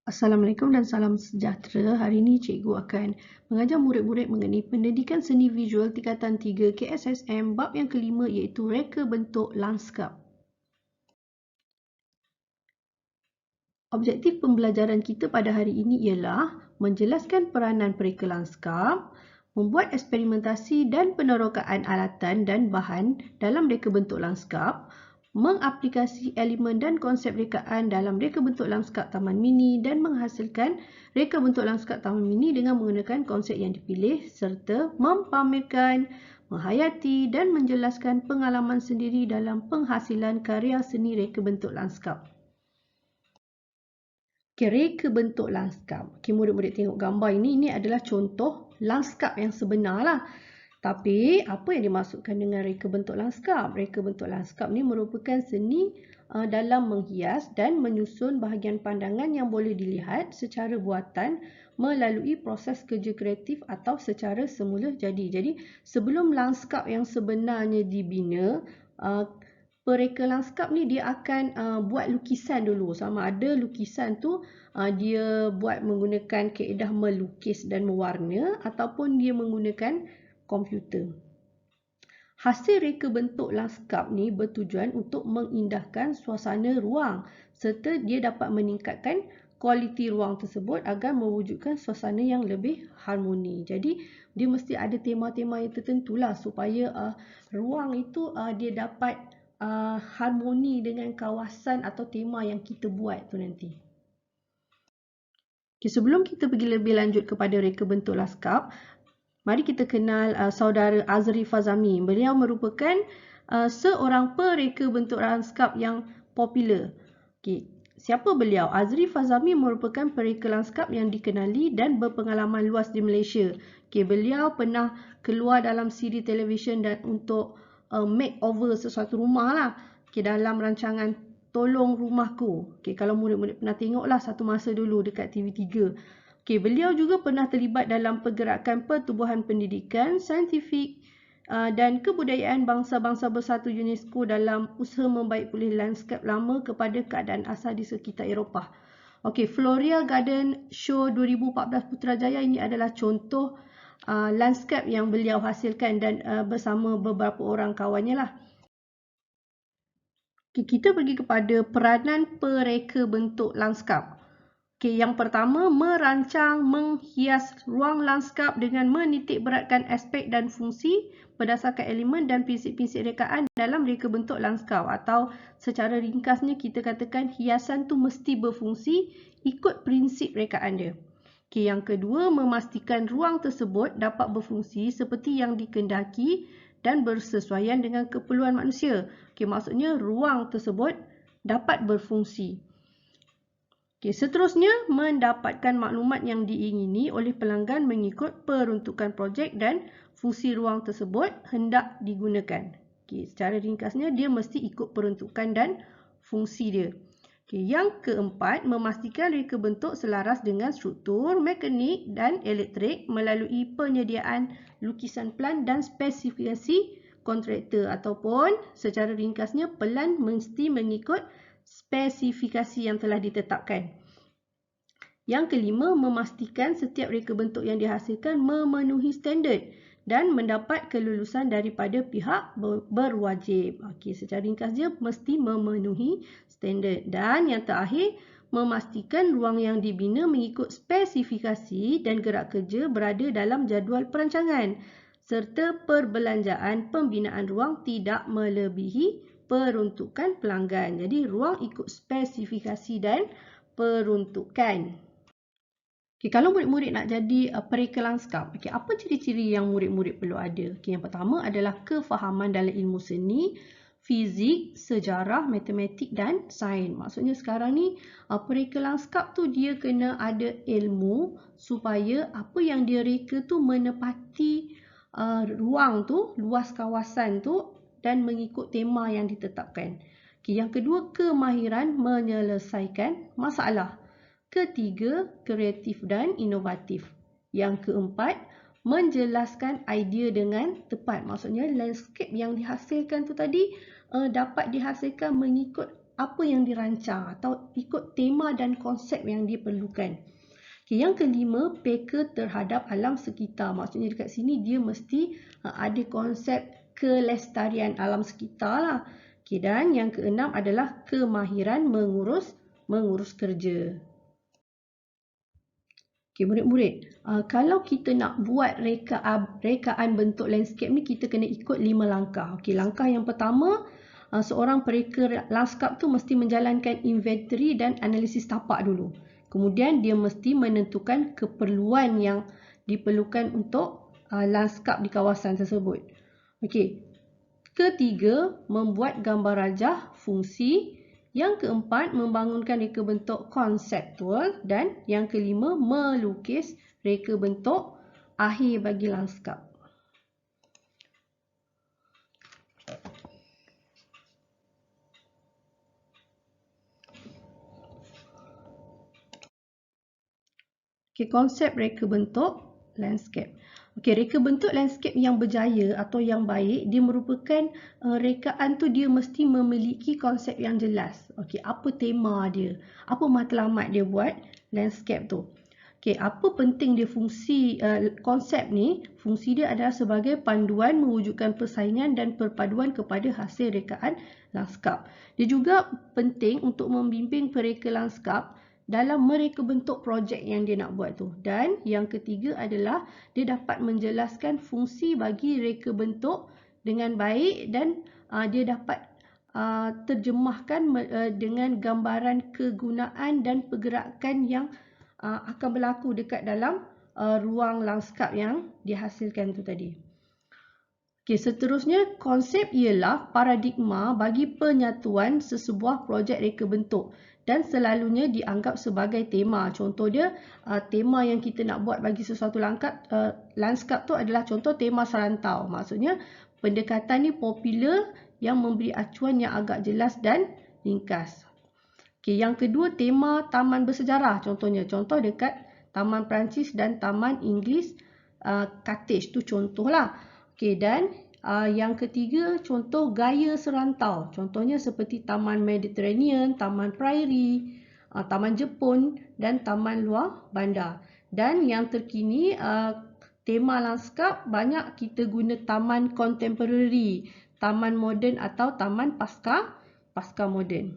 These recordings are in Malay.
Assalamualaikum dan salam sejahtera. Hari ini cikgu akan mengajar murid-murid mengenai pendidikan seni visual tingkatan 3 KSSM bab yang kelima iaitu reka bentuk lanskap. Objektif pembelajaran kita pada hari ini ialah menjelaskan peranan pereka lanskap, membuat eksperimentasi dan penerokaan alatan dan bahan dalam reka bentuk lanskap, mengaplikasi elemen dan konsep rekaan dalam reka bentuk lanskap taman mini dan menghasilkan reka bentuk lanskap taman mini dengan menggunakan konsep yang dipilih serta mempamerkan, menghayati dan menjelaskan pengalaman sendiri dalam penghasilan karya seni reka bentuk lanskap. Reka bentuk lanskap. Murid-murid tengok gambar ini adalah contoh lanskap yang sebenar lah. Tapi apa yang dimaksudkan dengan reka bentuk lanskap? Reka bentuk lanskap ni merupakan seni dalam menghias dan menyusun bahagian pandangan yang boleh dilihat secara buatan melalui proses kerja kreatif atau secara semula jadi. Jadi sebelum lanskap yang sebenarnya dibina, pereka lanskap ni dia akan buat lukisan dulu. Sama ada lukisan tu dia buat menggunakan kaedah melukis dan mewarna ataupun dia menggunakan komputer. Hasil reka bentuk lanskap ni bertujuan untuk mengindahkan suasana ruang serta dia dapat meningkatkan kualiti ruang tersebut agar mewujudkan suasana yang lebih harmoni. Jadi dia mesti ada tema-tema yang tertentulah supaya ruang itu dia dapat harmoni dengan kawasan atau tema yang kita buat tu nanti. Sebelum kita pergi lebih lanjut kepada reka bentuk lanskap, mari kita kenal saudara Azri Fazami. Beliau merupakan seorang pereka bentuk lanskap yang popular. Siapa beliau? Azri Fazami merupakan pereka lanskap yang dikenali dan berpengalaman luas di Malaysia. Beliau pernah keluar dalam siri televisyen dan untuk makeover sesuatu rumah lah. Dalam rancangan Tolong Rumahku. Kalau murid-murid pernah tengoklah satu masa dulu dekat TV3. Beliau juga pernah terlibat dalam pergerakan pertubuhan pendidikan, saintifik dan kebudayaan bangsa-bangsa bersatu UNESCO dalam usaha membaik pulih lanskap lama kepada keadaan asal di sekitar Eropah. Floria Garden Show 2014 Putrajaya ini adalah contoh lanskap yang beliau hasilkan dan bersama beberapa orang kawannya lah. Kita pergi kepada peranan pereka bentuk lanskap. Yang pertama, merancang menghias ruang lanskap dengan menitik beratkan aspek dan fungsi berdasarkan elemen dan prinsip-prinsip rekaan dalam reka bentuk lanskap, atau secara ringkasnya kita katakan hiasan tu mesti berfungsi ikut prinsip rekaan dia. Yang kedua, memastikan ruang tersebut dapat berfungsi seperti yang dikehendaki dan bersesuaian dengan keperluan manusia. Maksudnya ruang tersebut dapat berfungsi. Seterusnya, mendapatkan maklumat yang diingini oleh pelanggan mengikut peruntukan projek dan fungsi ruang tersebut hendak digunakan. Secara ringkasnya, dia mesti ikut peruntukan dan fungsi dia. Yang keempat, memastikan reka bentuk selaras dengan struktur, mekanik dan elektrik melalui penyediaan lukisan plan dan spesifikasi kontraktor, ataupun secara ringkasnya pelan mesti mengikut spesifikasi yang telah ditetapkan. Yang kelima, memastikan setiap reka bentuk yang dihasilkan memenuhi standard dan mendapat kelulusan daripada pihak berwajib. Secara ringkas dia mesti memenuhi standard. Dan yang terakhir, memastikan ruang yang dibina mengikut spesifikasi dan gerak kerja berada dalam jadual perancangan serta perbelanjaan pembinaan ruang tidak melebihi peruntukan pelanggan. Jadi ruang ikut spesifikasi dan peruntukan. Kalau murid-murid nak jadi pereka lanskap, apa ciri-ciri yang murid-murid perlu ada? Yang pertama adalah kefahaman dalam ilmu seni, fizik, sejarah, matematik dan sains. Maksudnya sekarang ni pereka lanskap tu dia kena ada ilmu supaya apa yang dia reka tu menepati ruang tu, luas kawasan tu dan mengikut tema yang ditetapkan. Yang kedua, kemahiran menyelesaikan masalah. Ketiga, kreatif dan inovatif. Yang keempat, menjelaskan idea dengan tepat. Maksudnya landscape yang dihasilkan tu tadi dapat dihasilkan mengikut apa yang dirancang atau ikut tema dan konsep yang diperlukan. Okay, yang kelima, peka terhadap alam sekitar. Maksudnya dekat sini dia mesti ada konsep kelestarian alam sekitar lah. Okay, dan yang keenam adalah kemahiran mengurus kerja. Okay, murid-murid, kalau kita nak buat rekaan bentuk landscape ni, kita kena ikut 5 langkah. Okay, langkah yang pertama, seorang pereka lanskap tu mesti menjalankan inventory dan analisis tapak dulu. Kemudian dia mesti menentukan keperluan yang diperlukan untuk lanskap di kawasan tersebut. Okey. Ketiga, membuat gambar rajah fungsi. Yang keempat, membangunkan reka bentuk konseptual. Dan yang kelima, melukis reka bentuk akhir bagi lanskap. Okay, konsep reka bentuk landscape. Okay, reka bentuk landscape yang berjaya atau yang baik, dia merupakan rekaan tu dia mesti memiliki konsep yang jelas. Okay, apa tema dia? Apa matlamat dia buat landscape tu? Okay, apa penting dia fungsi konsep ni? Fungsi dia adalah sebagai panduan mewujudkan persaingan dan perpaduan kepada hasil rekaan lanskap. Dia juga penting untuk membimbing pereka lanskap dalam mereka bentuk projek yang dia nak buat tu. Dan yang ketiga adalah dia dapat menjelaskan fungsi bagi reka bentuk dengan baik dan dia dapat terjemahkan dengan gambaran kegunaan dan pergerakan yang akan berlaku dekat dalam ruang lanskap yang dihasilkan tu tadi. Okay, seterusnya, konsep ialah paradigma bagi penyatuan sesebuah projek reka bentuk dan selalunya dianggap sebagai tema. Contoh dia, tema yang kita nak buat bagi sesuatu lanskap tu adalah contoh tema serantau. Maksudnya, pendekatan ni popular yang memberi acuan yang agak jelas dan ringkas. Okay, yang kedua, tema taman bersejarah. Contohnya, contoh dekat Taman Perancis dan Taman Inggeris Cottage tu contohlah. Okay, dan yang ketiga, contoh gaya serantau. Contohnya seperti Taman Mediterranean, Taman Prairie, Taman Jepun dan Taman Luar Bandar. Dan yang terkini, tema lanskap banyak kita guna taman contemporary, taman moden atau taman pasca moden.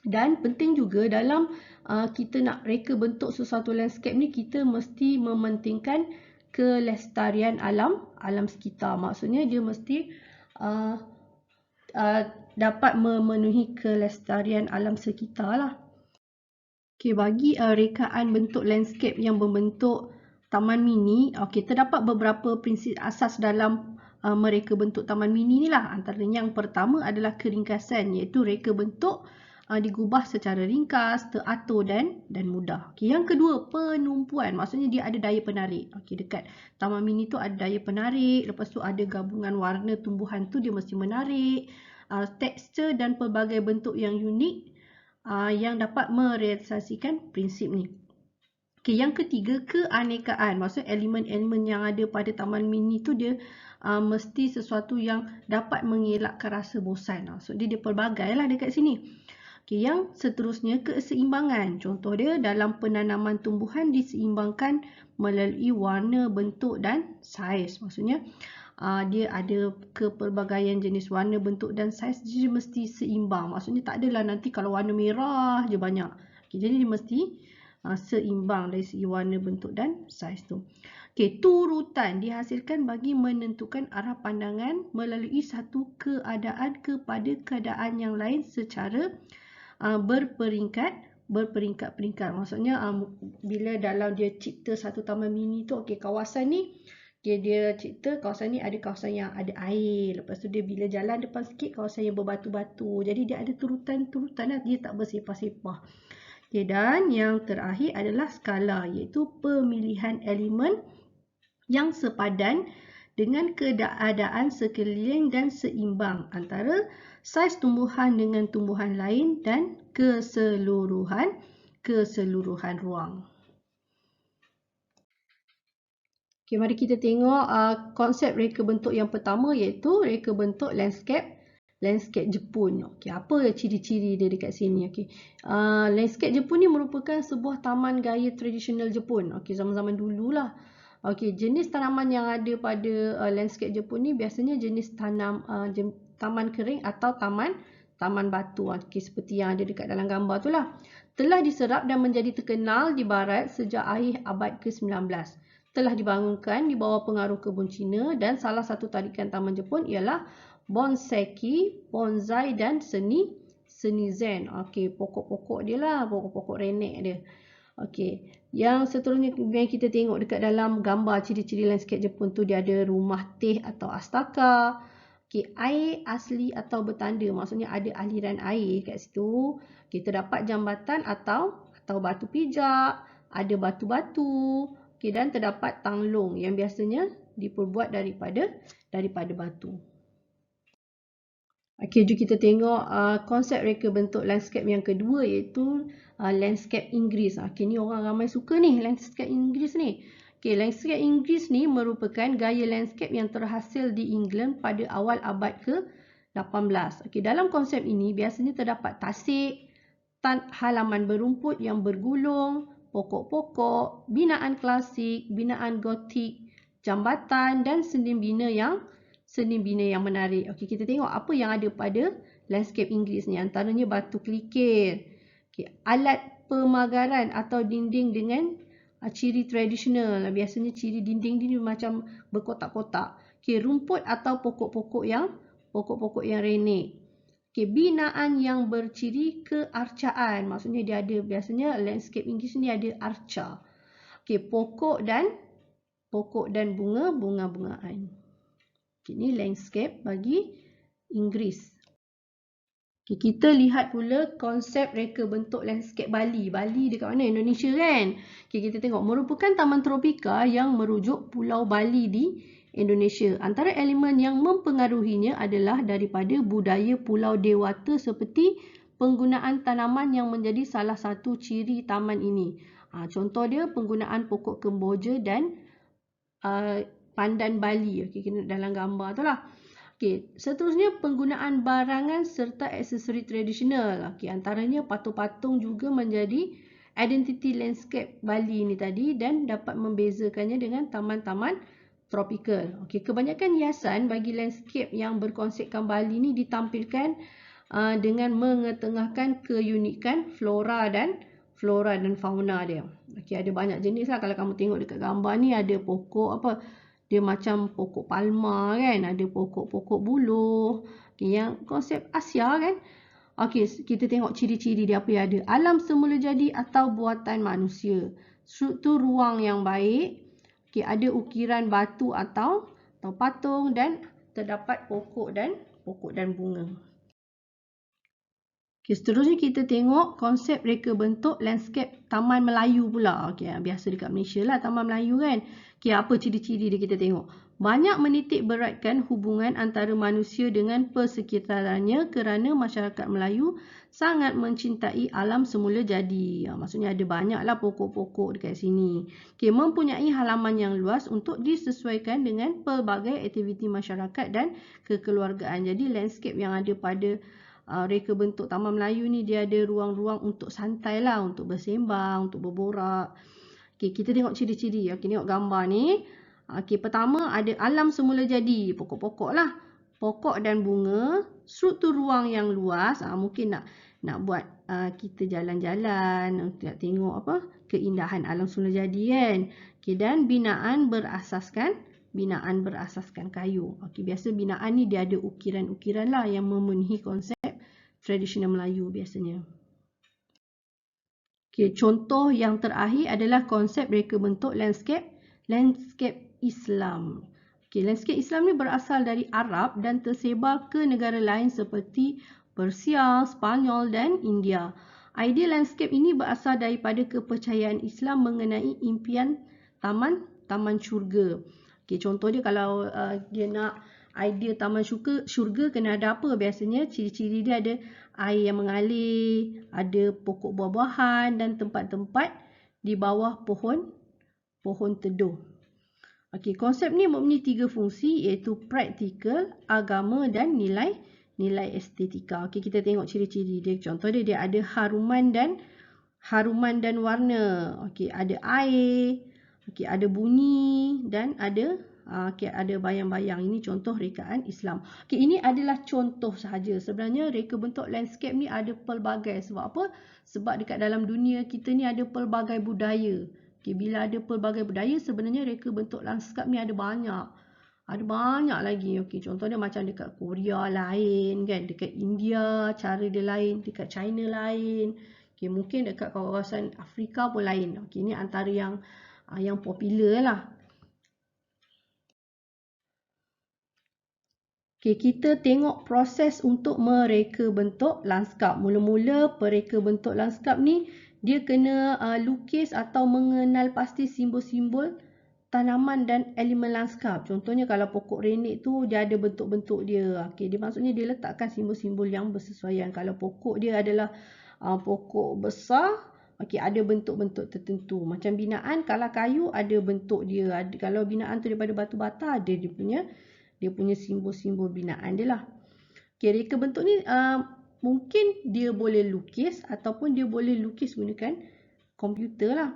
Dan penting juga dalam kita nak reka bentuk sesuatu landscape ni, kita mesti mementingkan kelestarian alam sekitar. Maksudnya dia mesti dapat memenuhi kelestarian alam sekitar lah. Okay, bagi rekaan bentuk landscape yang membentuk taman mini, terdapat beberapa prinsip asas dalam mereka bentuk taman mini ni lah. Antaranya yang pertama adalah keringkasan, iaitu reka bentuk digubah secara ringkas, teratur dan mudah. Okay, yang kedua, penumpuan. Maksudnya dia ada daya penarik. Okay, dekat taman mini tu ada daya penarik. Lepas tu ada gabungan warna tumbuhan tu dia mesti menarik. Tekstur dan pelbagai bentuk yang unik yang dapat merealisasikan prinsip ni. Okay, yang ketiga, keanekaan. Maksudnya elemen-elemen yang ada pada taman mini tu dia mesti sesuatu yang dapat mengelakkan rasa bosan. Maksudnya dia pelbagai lah dekat sini. Okay, yang seterusnya, keseimbangan. Contoh dia, dalam penanaman tumbuhan diseimbangkan melalui warna, bentuk dan saiz. Maksudnya dia ada kepelbagaian jenis warna, bentuk dan saiz, dia mesti seimbang. Maksudnya tak adalah nanti kalau warna merah je banyak. Okay, jadi dia mesti seimbang dari segi warna, bentuk dan saiz tu. Okay, turutan dihasilkan bagi menentukan arah pandangan melalui satu keadaan kepada keadaan yang lain secara berperingkat-peringkat. Maksudnya bila dalam dia cipta satu taman mini tu, kawasan ni dia cipta kawasan ni ada kawasan yang ada air. Lepas tu dia bila jalan depan sikit, kawasan yang berbatu-batu. Jadi dia ada turutan-turutan lah, dia tak bersepah-sepah. Okay, dan yang terakhir adalah skala, iaitu pemilihan elemen yang sepadan dengan keadaan sekeliling dan seimbang antara saiz tumbuhan dengan tumbuhan lain dan keseluruhan ruang. Okay, mari kita tengok konsep reka bentuk yang pertama, iaitu reka bentuk landscape landscape Jepun. Okey, apa ciri-ciri dia dekat sini? Okey. Landscape Jepun ni merupakan sebuah taman gaya tradisional Jepun. Okey, zaman-zaman dululah. Okey, jenis tanaman yang ada pada landscape Jepun ni biasanya jenis taman kering atau taman batu. Okey, seperti yang ada dekat dalam gambar tu lah. Telah diserap dan menjadi terkenal di barat sejak akhir abad ke-19. Telah dibangunkan di bawah pengaruh kebun Cina dan salah satu tarikan taman Jepun ialah bonseki, bonsai dan seni zen. Okey, pokok-pokok dia lah, pokok-pokok renek dia. Okey, yang seterusnya yang kita tengok dekat dalam gambar ciri-ciri landscape Jepun tu, dia ada rumah teh atau astaka. Okey, air asli atau bertanda, maksudnya ada aliran air kat situ. Okey, terdapat jambatan atau batu pijak, ada batu-batu. Okey, dan terdapat tanglong yang biasanya diperbuat daripada batu. Okey, jom kita tengok konsep reka bentuk landscape yang kedua, iaitu landscape Inggeris. Okey, ni orang ramai suka ni, landscape Inggeris ni. Okey, landscape Inggeris ni merupakan gaya landscape yang terhasil di England pada awal abad ke-18. Okey, dalam konsep ini biasanya terdapat tasik, halaman berumput yang bergulung, pokok-pokok, binaan klasik, binaan gotik, jambatan dan seni bina yang menarik. Okey, kita tengok apa yang ada pada landscape Inggeris ni. Antaranya batu kerikil, alat pemagaran atau dinding dengan ciri tradisional. Biasanya ciri dinding ni macam berkotak-kotak. Rumput atau pokok-pokok yang renek. Binaan yang berciri kearcaan. Maksudnya dia ada, biasanya landscape Inggeris ni ada arca. Pokok dan bunga-bungaan. Ini landscape bagi Inggeris. Kita lihat pula konsep reka bentuk landscape Bali. Bali dekat mana? Indonesia kan? Kita tengok, merupakan taman tropika yang merujuk Pulau Bali di Indonesia. Antara elemen yang mempengaruhinya adalah daripada budaya Pulau Dewata seperti penggunaan tanaman yang menjadi salah satu ciri taman ini. Contoh dia penggunaan pokok kemboja dan pandan Bali. Okey, dalam gambar tu lah. Okey, seterusnya penggunaan barangan serta aksesori tradisional. Okey, antaranya patung-patung juga menjadi identiti landscape Bali ni tadi dan dapat membezakannya dengan taman-taman tropikal. Okey, kebanyakan hiasan bagi landscape yang berkonsepkan Bali ni ditampilkan dengan mengetengahkan keunikan flora dan fauna dia. Okey, ada banyak jenis lah. Kalau kamu tengok dekat gambar ni, ada pokok dia macam pokok palma kan, ada pokok-pokok buluh. Okey, yang konsep Asia kan. Okey, kita tengok ciri-ciri dia apa yang ada. Alam semula jadi atau buatan manusia. Struktur ruang yang baik. Okey, ada ukiran batu atau patung dan terdapat pokok dan bunga. Okey, seterusnya kita tengok konsep reka bentuk landscape Taman Melayu pula. Okey, biasa dekat Malaysia lah Taman Melayu kan. Okey, apa ciri-ciri dia kita tengok. Banyak menitik beratkan hubungan antara manusia dengan persekitarannya kerana masyarakat Melayu sangat mencintai alam semula jadi. Maksudnya ada banyaklah pokok-pokok dekat sini. Okey, mempunyai halaman yang luas untuk disesuaikan dengan pelbagai aktiviti masyarakat dan kekeluargaan. Jadi landscape yang ada pada reka bentuk Taman Melayu ni, dia ada ruang-ruang untuk santai lah, untuk bersembang, untuk berborak. Okey, kita tengok ciri-ciri. Okey, tengok gambar ni. Okey, pertama ada alam semula jadi, pokok-pokok lah. Pokok dan bunga, struktur ruang yang luas. Mungkin nak buat kita jalan-jalan, nak tengok apa keindahan alam semula jadi kan. Okey, dan binaan berasaskan kayu. Okey, biasa binaan ni dia ada ukiran-ukiran lah yang memenuhi konsep tradisional Melayu biasanya. Okey, contoh yang terakhir adalah konsep reka bentuk landscape Islam. Okey, landscape Islam ni berasal dari Arab dan tersebar ke negara lain seperti Persia, Spanyol dan India. Idea landscape ini berasal daripada kepercayaan Islam mengenai impian taman syurga. Okey, contoh dia kalau dia nak idea taman syurga kena ada apa? Biasanya ciri-ciri dia ada air yang mengalir, ada pokok buah-buahan dan tempat-tempat di bawah pohon teduh. Okey, konsep ni mempunyai 3 fungsi, iaitu praktikal, agama dan nilai nilai estetika. Okey, kita tengok ciri-ciri dia. Contoh dia ada haruman dan warna. Okey, ada air. Okey, ada bunyi dan ada bayang-bayang. Ini contoh rekaan Islam. Okey, ini adalah contoh sahaja. Sebenarnya reka bentuk landscape ni ada pelbagai. Sebab apa? Sebab dekat dalam dunia kita ni ada pelbagai budaya. Okey, bila ada pelbagai budaya, sebenarnya reka bentuk landscape ni ada banyak. Ada banyak lagi. Okey, contohnya macam dekat Korea lain kan, dekat India cara dia lain, dekat China lain. Okey, mungkin dekat kawasan Afrika pun lain. Okey, ini antara yang popular lah. Okey, kita tengok proses untuk mereka bentuk lanskap. Mula-mula pereka bentuk lanskap ni dia kena lukis atau mengenal pasti simbol-simbol tanaman dan elemen lanskap. Contohnya kalau pokok renik tu dia ada bentuk-bentuk dia. Okey, dia maksudnya dia letakkan simbol-simbol yang bersesuaian. Kalau pokok dia adalah pokok besar, okey, ada bentuk-bentuk tertentu. Macam binaan, kalau kayu ada bentuk dia. Kalau binaan tu daripada batu bata, ada dia punya simbol-simbol binaan dia lah. Okey, reka bentuk ni mungkin dia boleh lukis ataupun dia boleh lukis gunakan komputer lah.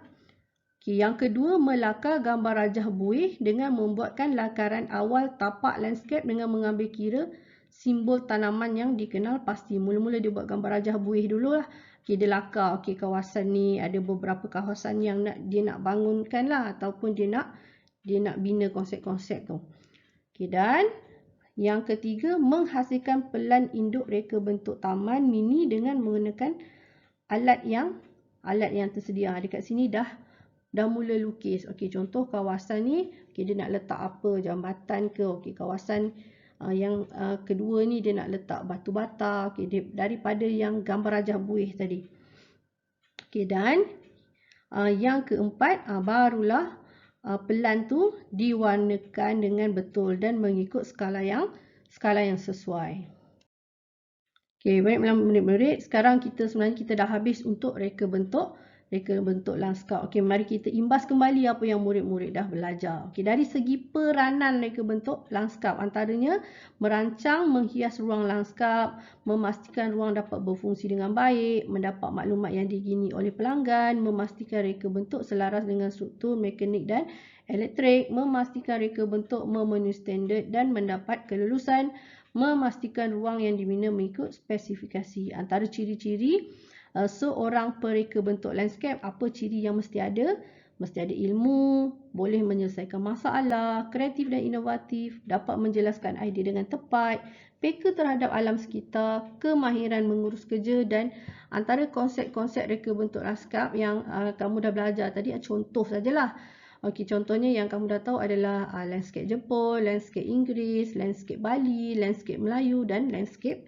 Okay, yang kedua, melakar gambar rajah buih dengan membuatkan lakaran awal tapak landscape dengan mengambil kira simbol tanaman yang dikenal pasti. Mula-mula dia buat gambar rajah buih dulu lah. Okay, dia lakar. Okay, kawasan ni ada beberapa kawasan yang dia nak bangunkan lah ataupun dia nak bina konsep-konsep tu. Okay, dan yang ketiga, menghasilkan pelan induk reka bentuk taman mini dengan menggunakan alat yang tersedia. Dekat sini dah mula lukis. Okey, contoh kawasan ni, okey, dia nak letak apa? Jambatan ke? Okey, kawasan yang kedua ni dia nak letak batu bata. Okey, daripada yang gambar rajah buih tadi. Okey, dan yang keempat, barulah pelan tu diwarnakan dengan betul dan mengikut skala yang sesuai. Okey, baik murid-murid, sekarang sebenarnya kita dah habis untuk reka bentuk lanskap. Okey, mari kita imbas kembali apa yang murid-murid dah belajar. Okey, dari segi peranan reka bentuk lanskap, antaranya merancang menghias ruang lanskap, memastikan ruang dapat berfungsi dengan baik, mendapat maklumat yang digini oleh pelanggan, memastikan reka bentuk selaras dengan struktur mekanik dan elektrik, memastikan reka bentuk memenuhi standard dan mendapat kelulusan, memastikan ruang yang dibina mengikut spesifikasi. Antara ciri-ciri seorang pereka bentuk landscape, apa ciri yang mesti ada? Mesti ada ilmu, boleh menyelesaikan masalah, kreatif dan inovatif, dapat menjelaskan idea dengan tepat, peka terhadap alam sekitar, kemahiran mengurus kerja, dan antara konsep-konsep reka bentuk lanskap yang kamu dah belajar tadi, contoh sajalah. Okey, contohnya yang kamu dah tahu adalah landscape Jepun, landscape Inggeris, landscape Bali, landscape Melayu dan landscape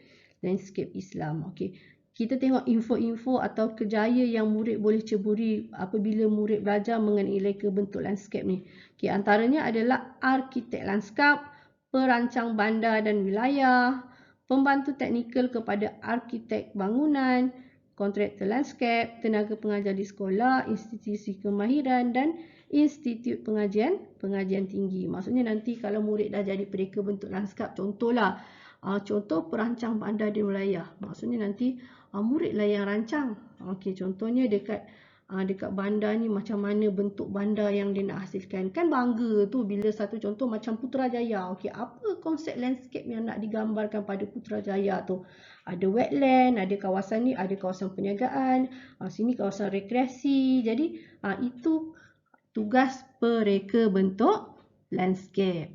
Islam. Okey, kita tengok info-info atau kejayaan yang murid boleh ceburi apabila murid belajar mengenai reka bentuk landscape ni. Okey, antaranya adalah arkitek lanskap, perancang bandar dan wilayah, pembantu teknikal kepada arkitek bangunan, kontraktor lanskap, tenaga pengajar di sekolah, institusi kemahiran dan institut pengajian tinggi. Maksudnya nanti kalau murid dah jadi pereka bentuk lanskap, contohlah contoh perancang bandar di wilayah. Maksudnya nanti muridlah yang rancang. Okey, contohnya dekat bandar ni macam mana bentuk bandar yang dia nak hasilkan. Kan bangga tu bila satu contoh macam Putrajaya. Okey, apa konsep landscape yang nak digambarkan pada Putrajaya tu? Ada wetland, ada kawasan ni, ada kawasan perniagaan, sini kawasan rekreasi. Jadi itu tugas pereka bentuk landscape.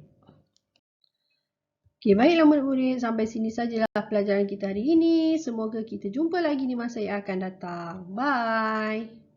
Okey, baiklah murid-murid, sampai sini sajalah pelajaran kita hari ini. Semoga kita jumpa lagi di masa yang akan datang. Bye.